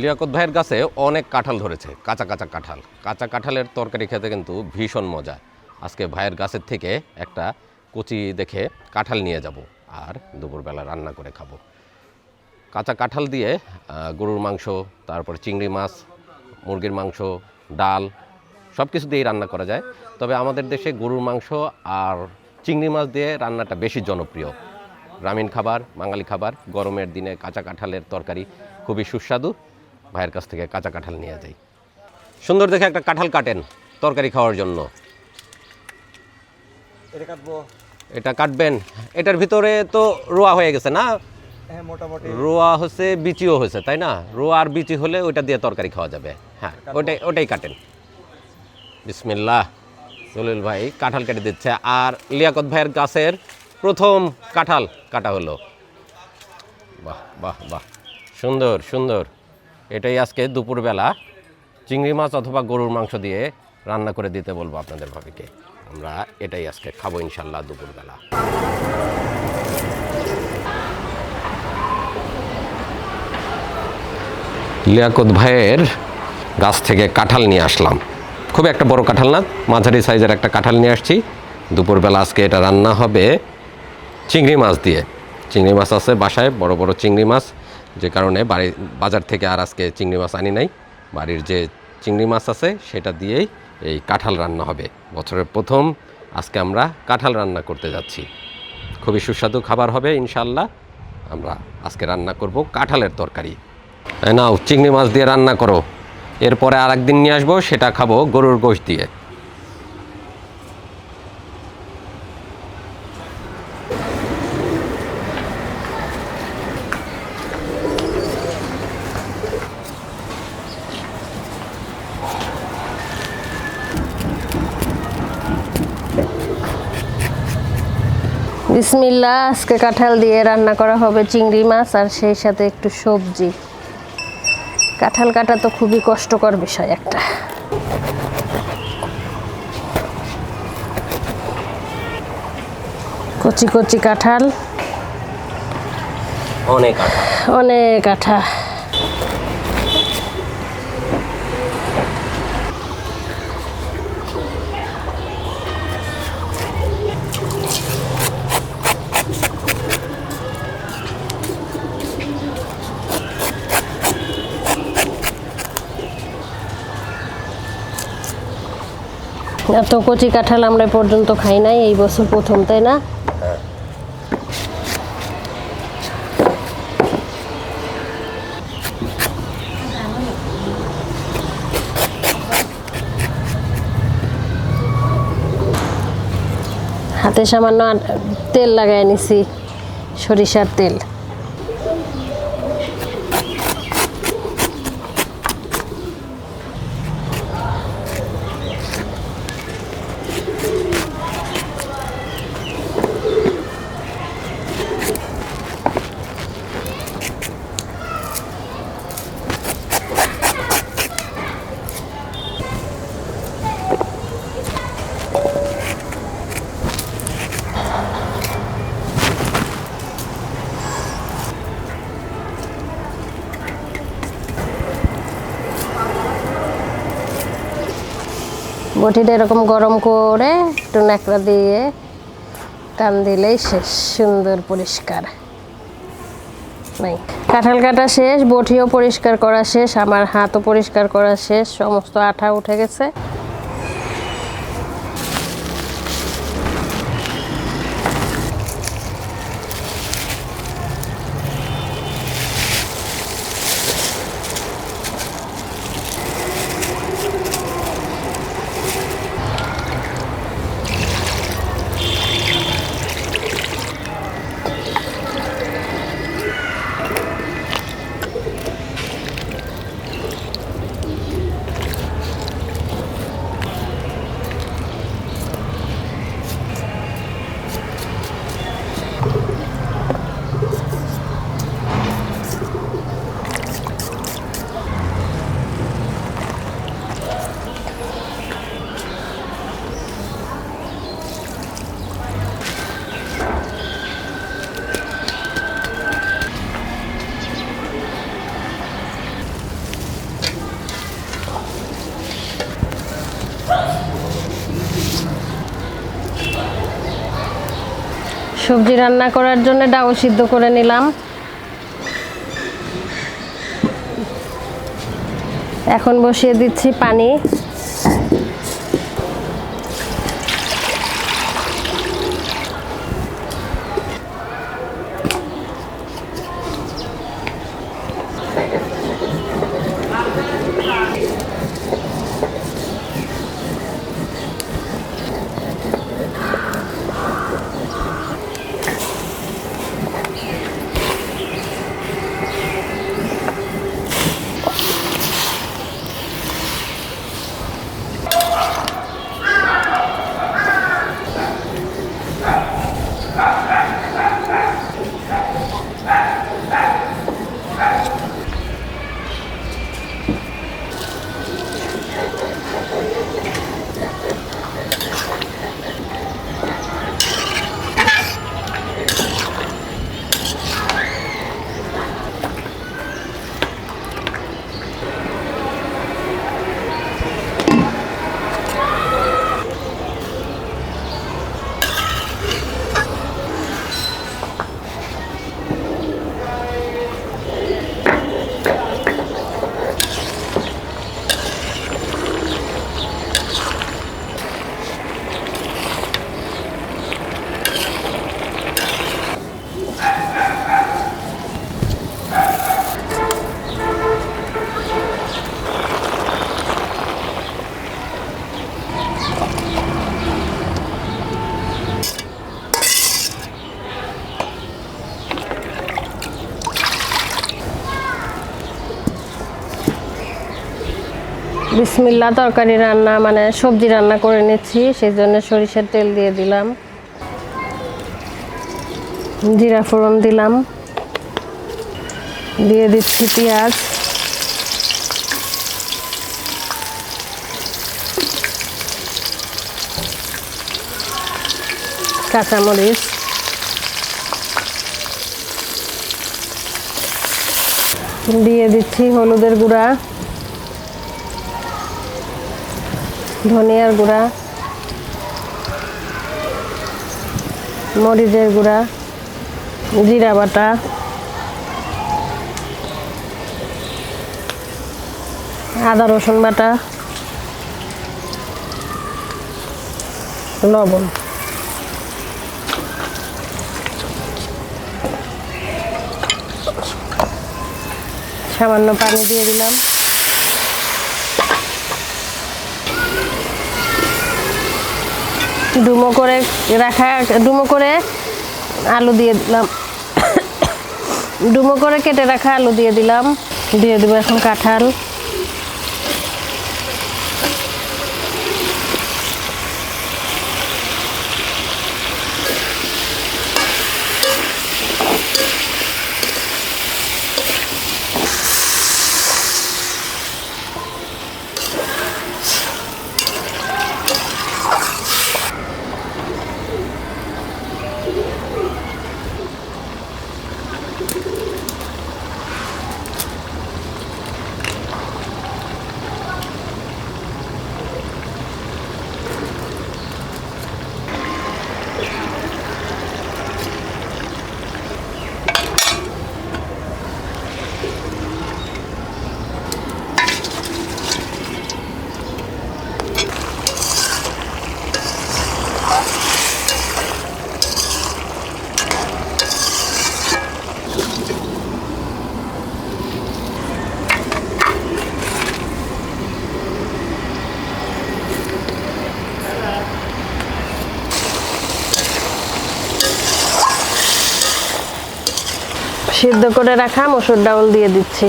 লিয়াকত ভাইয়ের গাছে অনেক কাঁঠাল ধরেছে, কাঁচা কাঁচা কাঁঠাল। কাঁচা কাঁঠালের তরকারি খেতে কিন্তু ভীষণ মজা। আজকে ভাইয়ের গাছের থেকে একটা কচি দেখে কাঁঠাল নিয়ে যাব আর দুপুরবেলা রান্না করে খাবো। কাঁচা কাঁঠাল দিয়ে গরুর মাংস, তারপরে চিংড়ি মাছ, মুরগির মাংস, ডাল সব কিছু দিয়েই রান্না করা যায়। তবে আমাদের দেশে গরুর মাংস আর চিংড়ি মাছ দিয়ে রান্নাটা বেশি জনপ্রিয়। গ্রামীণ খাবার, বাঙালি খাবার। গরমের দিনে কাঁচা কাঁঠালের তরকারি খুবই সুস্বাদু। ভাইয়ের কাছ থেকে কাঁচা কাঁঠাল নিয়ে যাই। সুন্দর দেখে একটা কাঁঠাল কাটেন তরকারি খাওয়ার জন্য। এটা কাটবেন। এটার ভিতরে তো রোয়া হয়ে গেছে না? মোটামুটি রোয়া হচ্ছে, বিচিও হয়েছে, তাই না? রোয়া আর বিচি হলে ওইটা দিয়ে তরকারি খাওয়া যাবে। হ্যাঁ, ওটাই কাটেন। বিসমিল্লাহ। জলিল ভাই কাঁঠাল কেটে দিচ্ছে আর লিয়াকত ভাইয়ের গাছের প্রথম কাঁঠাল কাটা হলো। বাহ বাহ বাহ, সুন্দর সুন্দর। এটাই আজকে দুপুরবেলা চিংড়ি মাছ অথবা গরুর মাংস দিয়ে রান্না করে দিতে বলবো আপনাদের ভাবিকে। আমরা এটাই আজকে খাবো ইনশাল্লাহ দুপুরবেলা। লিয়াকত ভাইয়ের গাছ থেকে কাঁঠাল নিয়ে আসলাম। খুব একটা বড় কাঁঠাল না, মাঝারি সাইজের একটা কাঁঠাল নিয়ে আসছি। দুপুরবেলা আজকে এটা রান্না হবে চিংড়ি মাছ দিয়ে। চিংড়ি মাছ আছে বাসায়, বড় বড় চিংড়ি মাছ, যে কারণে বাজার থেকে আর আজকে চিংড়ি মাছ আনি নাই। বাড়ির যে চিংড়ি মাছ আছে সেটা দিয়েই এই কাঁঠাল রান্না হবে। বছরের প্রথম আজকে আমরা কাঁঠাল রান্না করতে যাচ্ছি। খুবই সুস্বাদু খাবার হবে ইনশাল্লাহ। আমরা আজকে রান্না করব কাঁঠালের তরকারি। নাও চিংড়ি মাছ দিয়ে রান্না করো। এরপরে আর একদিন নিয়ে আসবো, সেটা খাবো গরুর গোশত দিয়ে। বিসমিল্লাহ। আজকে কাঁঠাল দিয়ে রান্না করা হবে চিংড়ি মাছ আর সেই সাথে একটু সবজি। কাঁঠাল কাটা তো খুবই কষ্টকর বিষয় একটা। কচি কচি কাঁঠাল, অনেক আঠা। এত কচি কাঁঠাল আমরা পর্যন্ত খাই নাই, এই বছর প্রথম, তাই না? হাতে সামান্য তেল লাগাই নিছি, সরিষার তেল। বটিটা এরকম গরম করে একটু ন্যাকড়া দিয়ে টান দিলেই শেষ, সুন্দর পরিষ্কার। নাই, কাঁঠাল কাটা শেষ, বটিও পরিষ্কার করা শেষ, আমার হাতও পরিষ্কার করা শেষ, সমস্ত আঠা উঠে গেছে। সবজি রান্না করার জন্য ডাউ সিদ্ধ করে নিলাম। এখন বসিয়ে দিচ্ছি পানি। বিসমিল্লাহ, তরকারি রান্না মানে সবজি রান্না করে নিচ্ছি, সেই জন্য সরিষার তেল দিয়ে দিলাম, জিরা ফোড়ন দিলাম, দিয়ে দিচ্ছি পেঁয়াজ, কাঁচামরিচ, দিয়ে দিচ্ছি হলুদের গুঁড়া, ধনিয়ার গুঁড়া, মরিচের গুঁড়া, জিরা বাটা, আদা রসুন বাটা, লবণ। সামান্য পানি দিয়ে দিলাম। ডুমো করে আলু দিয়ে দিলাম, ডুমো করে কেটে রাখা আলু দিয়ে দিলাম। দিয়ে দেবো এখন কাঁঠাল, সিদ্ধ করে রাখা মসুর ডাউল দিয়ে দিচ্ছি।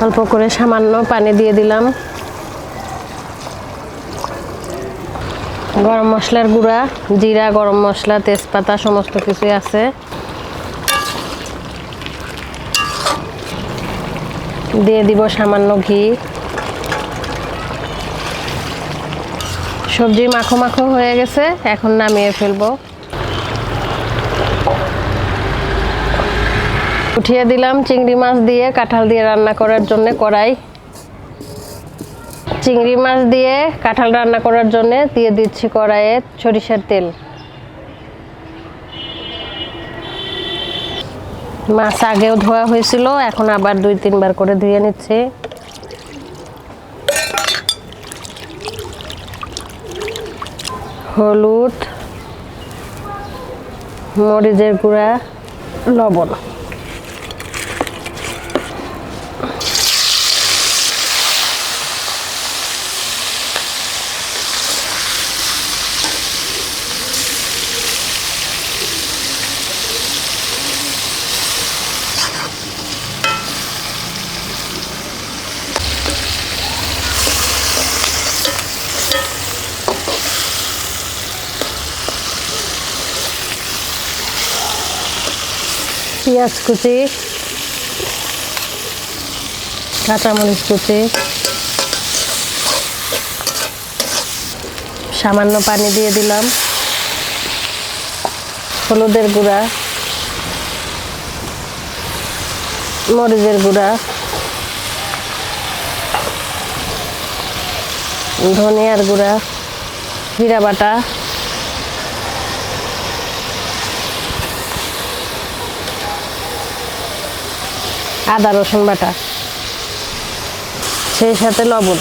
অল্প করে সামান্য পানি দিয়ে দিলাম। গরম মশলার গুঁড়া, জিরা, গরম মশলা, তেজপাতা সমস্ত কিছুই আছে। দিয়ে দিব সামান্য ঘি। সবজি মাখো মাখো হয়ে গেছে, এখন নামিয়ে ফেলবো। উঠিয়ে দিলাম চিংড়ি মাছ দিয়ে কাঁঠাল দিয়ে রান্না করার জন্য কড়াই। চিংড়ি মাছ দিয়ে কাঁঠাল রান্না করার জন্য দিয়ে দিচ্ছি কড়াইয়ে সরিষার তেল। মাছ আগেও ধোয়া হয়েছিল, এখন আবার 2-3 বার করে ধুয়ে নিচ্ছি। হলুদ, মরিচের গুঁড়া, লবণ। পেঁয়াজ কুচি, কাঁচামরিচ কুচি, সামান্য পানি দিয়ে দিলাম। হলুদের গুঁড়া, মরিচের গুঁড়া, ধনিয়ার গুঁড়া, জিরা বাটা, আদা রসুন বাটা, সেই সাথে লবণ।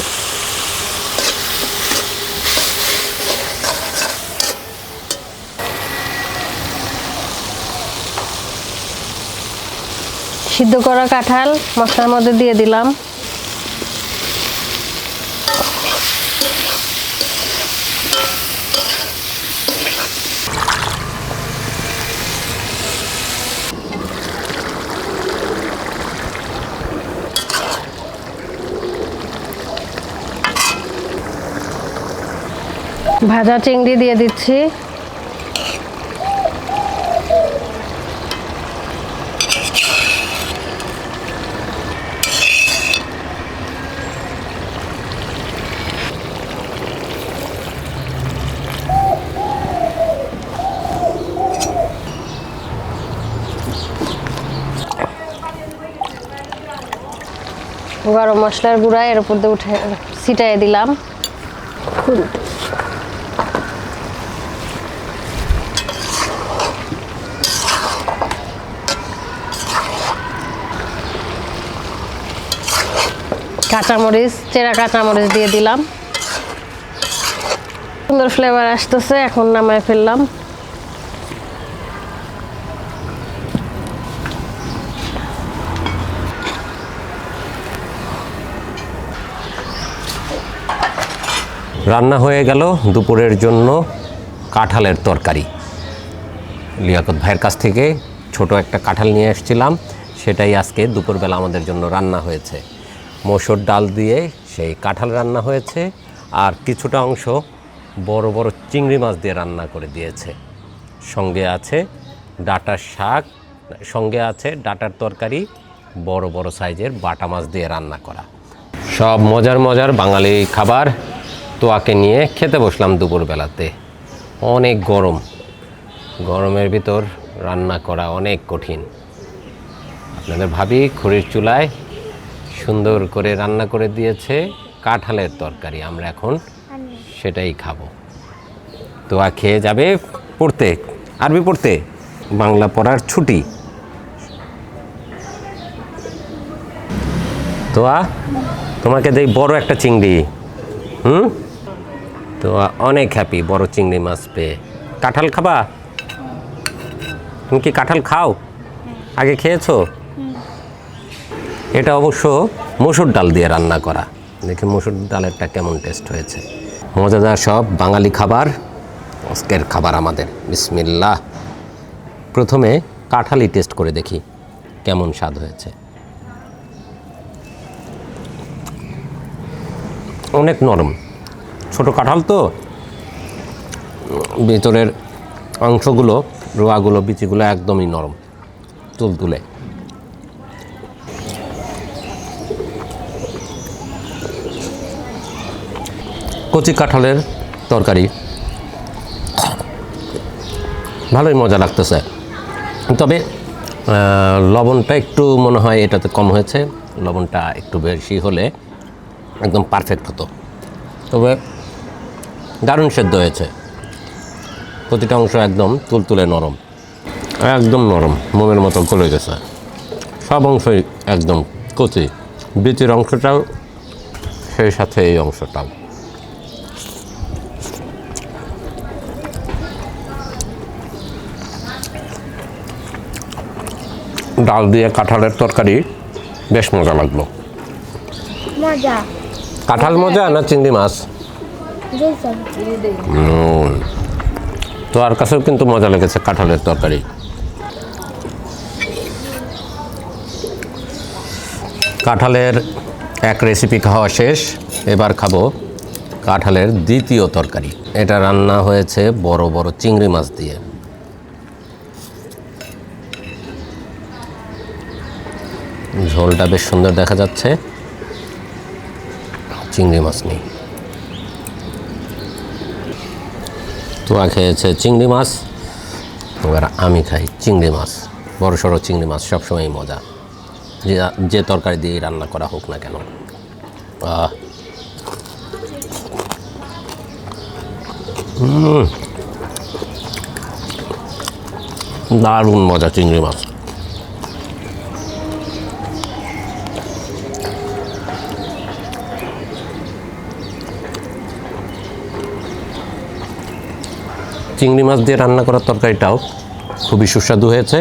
সিদ্ধ করা কাঁঠাল মশলার মধ্যে দিয়ে দিলাম। ভাজা চিংড়ি দিয়ে দিচ্ছি। গরম মশলার গুঁড়া এর উপর দিয়ে উঠে ছিটাই দিলাম। কাঁচামরিচ, চেরা কাঁচামরিচ দিয়ে দিলাম। সুন্দর ফ্লেভার আসতেছে, এখন নামায় ফেললাম। রান্না হয়ে গেল দুপুরের জন্য কাঁঠালের তরকারি। লিয়াকত ভাইয়ের কাছ থেকে ছোট একটা কাঁঠাল নিয়ে এসেছিলাম, সেটাই আজকে দুপুরবেলা আমাদের জন্য রান্না হয়েছে। মসুর ডাল দিয়ে সেই কাঁঠাল রান্না হয়েছে, আর কিছুটা অংশ বড় বড় চিংড়ি মাছ দিয়ে রান্না করে দিয়েছে। সঙ্গে আছে ডাঁটার শাক, সঙ্গে আছে ডাঁটার তরকারি, বড় বড় সাইজের বাটা মাছ দিয়ে রান্না করা। সব মজার মজার বাঙালি খাবার তোয়াকে নিয়ে খেতে বসলাম দুপুরবেলাতে। অনেক গরম, গরমের ভিতর রান্না করা অনেক কঠিন। আপনাদের ভাবি খড়ির চুলায় সুন্দর করে রান্না করে দিয়েছে কাঁঠালের তরকারি। আমরা এখন সেটাই খাবো। তোয়া খেয়ে যাবে পড়তে, আরবি পড়তে, বাংলা পড়ার ছুটি। তোয়া তোমাকে দেই বড় একটা চিংড়ি। তো অনেক হ্যাপি বড় চিংড়ি মাছ পেয়ে। কাঁঠাল খাবা? তুমি কি কাঁঠাল খাও? আগে খেয়েছো? এটা অবশ্য মসুর ডাল দিয়ে রান্না করা। দেখি মসুর ডালেরটা কেমন টেস্ট হয়েছে। মজাদার সব বাঙালি খাবার, আজকের খাবার আমাদের। বিসমিল্লাহ। প্রথমে কাঁঠালই টেস্ট করে দেখি কেমন স্বাদ হয়েছে। অনেক নরম, ছোট কাঁঠাল তো, ভেতরের অংশগুলো, রোয়াগুলো, বিচিগুলো একদমই নরম, তুলতুলে। কচি কাঁঠালের তরকারি ভালোই মজা লাগতেছে, তবে লবণটা একটু মনে হয় এটাতে কম হয়েছে, লবণটা একটু বেশি হলে একদম পারফেক্ট হতো। তবে দারুণ সেদ্ধ হয়েছে, প্রতিটা অংশ একদম তুলতুলে নরম, একদম নরম, মোমের মতো গলে গেছে। সব অংশই একদম কচি, বিচির অংশটাও সেই সাথে এই অংশটাও। ডাল দিয়ে কাঁঠালের তরকারি বেশ মজা লাগলো। মজা কাঁঠাল মজা না চিংড়ি মাছ? তো আর কাছেও কিন্তু মজা লেগেছে কাঁঠালের তরকারি। কাঁঠালের এক রেসিপি খাওয়া শেষ, এবার খাবো কাঁঠালের দ্বিতীয় তরকারি। এটা রান্না হয়েছে বড় বড় চিংড়ি মাছ দিয়ে। ঝোলটা বেশ সুন্দর দেখা যাচ্ছে, চিংড়ি মাছ নেই। তোয়া খেয়েছে চিংড়ি মাছ, এবার আমি খাই চিংড়ি মাছ। বড় সড়ো চিংড়ি মাছ সবসময়ই মজা, যে তরকারি দিয়ে রান্না করা হোক না কেন। দারুণ মজা চিংড়ি মাছ। চিংড়ি মাছ দিয়ে রান্না করা তরকারিটাও খুবই সুস্বাদু হয়েছে।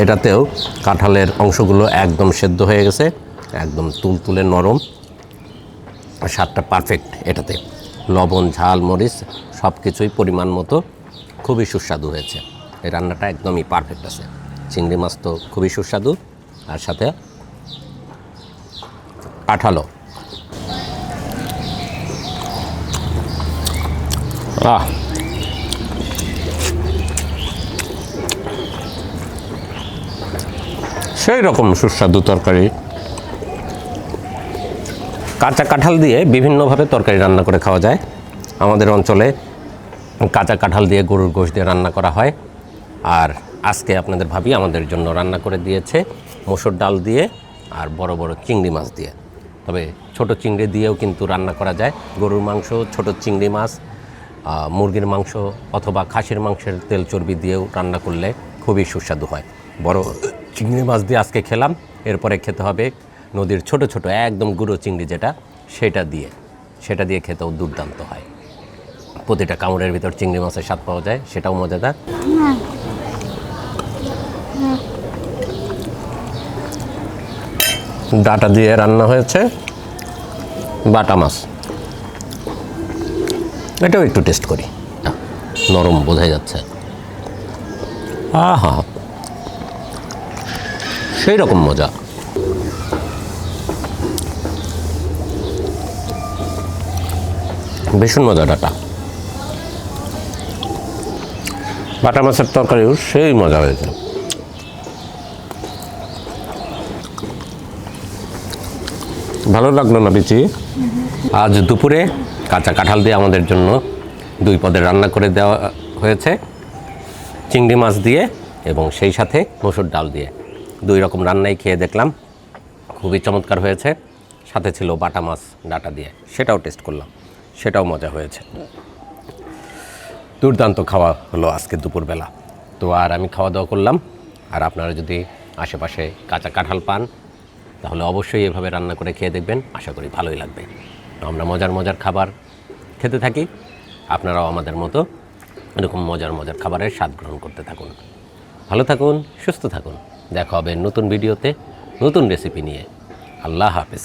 এটাতেও কাঁঠালের অংশগুলো একদম সেদ্ধ হয়ে গেছে, একদম তুলতুলে নরম, স্বাদটা পারফেক্ট। এটাতে লবণ, ঝাল, মরিচ সব কিছুই পরিমাণ মতো, খুবই সুস্বাদু হয়েছে। এই রান্নাটা একদমই পারফেক্ট আছে। চিংড়ি মাছ তো খুবই সুস্বাদু, আর সাথে কাঁঠালও। সেই রকম সুস্বাদু তরকারি। কাঁচা কাঁঠাল দিয়ে বিভিন্নভাবে তরকারি রান্না করে খাওয়া যায়। আমাদের অঞ্চলে কাঁচা কাঁঠাল দিয়ে গরুর গোশত দিয়ে রান্না করা হয়। আর আজকে আপনাদের ভাবি আমাদের জন্য রান্না করে দিয়েছে মসুর ডাল দিয়ে আর বড় বড় চিংড়ি মাছ দিয়ে। তবে ছোট চিংড়ি দিয়েও কিন্তু রান্না করা যায়। গরুর মাংস, ছোট চিংড়ি মাছ, মুরগির মাংস অথবা খাসির মাংসের তেল চর্বি দিয়েও রান্না করলে খুবই সুস্বাদু হয়। বড় চিংড়ি মাছ দিয়ে আজকে খেলাম, এরপরে খেতে হবে নদীর ছোট ছোট একদম গুঁড়ো চিংড়ি যেটা, সেটা দিয়ে খেতেও দুর্দান্ত হয়। প্রতিটা কামড়ের ভিতর চিংড়ি মাছের স্বাদ পাওয়া যায়, সেটাও মজাদার। ডাটা দিয়ে রান্না হয়েছে বাটা মাছ, এটাও একটু টেস্ট করি। নরম বোঝা যাচ্ছে, আহা সেই রকম মজা। ভীষণ মজা ডাটা। বাটা মাছের তরকারিও সেই মজা হয়েছে। ভালো লাগলো না বিচি? আজ দুপুরে কাঁচা কাঁঠাল দিয়ে আমাদের জন্য 2 পদের রান্না করে দেওয়া হয়েছে, চিংড়ি মাছ দিয়ে এবং সেই সাথে মসুর ডাল দিয়ে। 2 রকম রান্নাই খেয়ে দেখলাম, খুবই চমৎকার হয়েছে। সাথে ছিল বাটা মাছ ডাটা দিয়ে, সেটাও টেস্ট করলাম, সেটাও মজা হয়েছে। দুর্দান্ত খাওয়া হলো আজকে দুপুরবেলা। তো আর আমি খাওয়া দাওয়া করলাম। আর আপনারা যদি আশেপাশে কাঁচা কাঁঠাল পান তাহলে অবশ্যই এভাবে রান্না করে খেয়ে দেখবেন, আশা করি ভালোই লাগবে। আমরা মজার মজার খাবার খেতে থাকি, আপনারাও আমাদের মতো এরকম মজার মজার খাবারের স্বাদ গ্রহণ করতে থাকুন। ভালো থাকুন, সুস্থ থাকুন। দেখা হবে নতুন ভিডিওতে নতুন রেসিপি নিয়ে। আল্লাহ হাফেজ।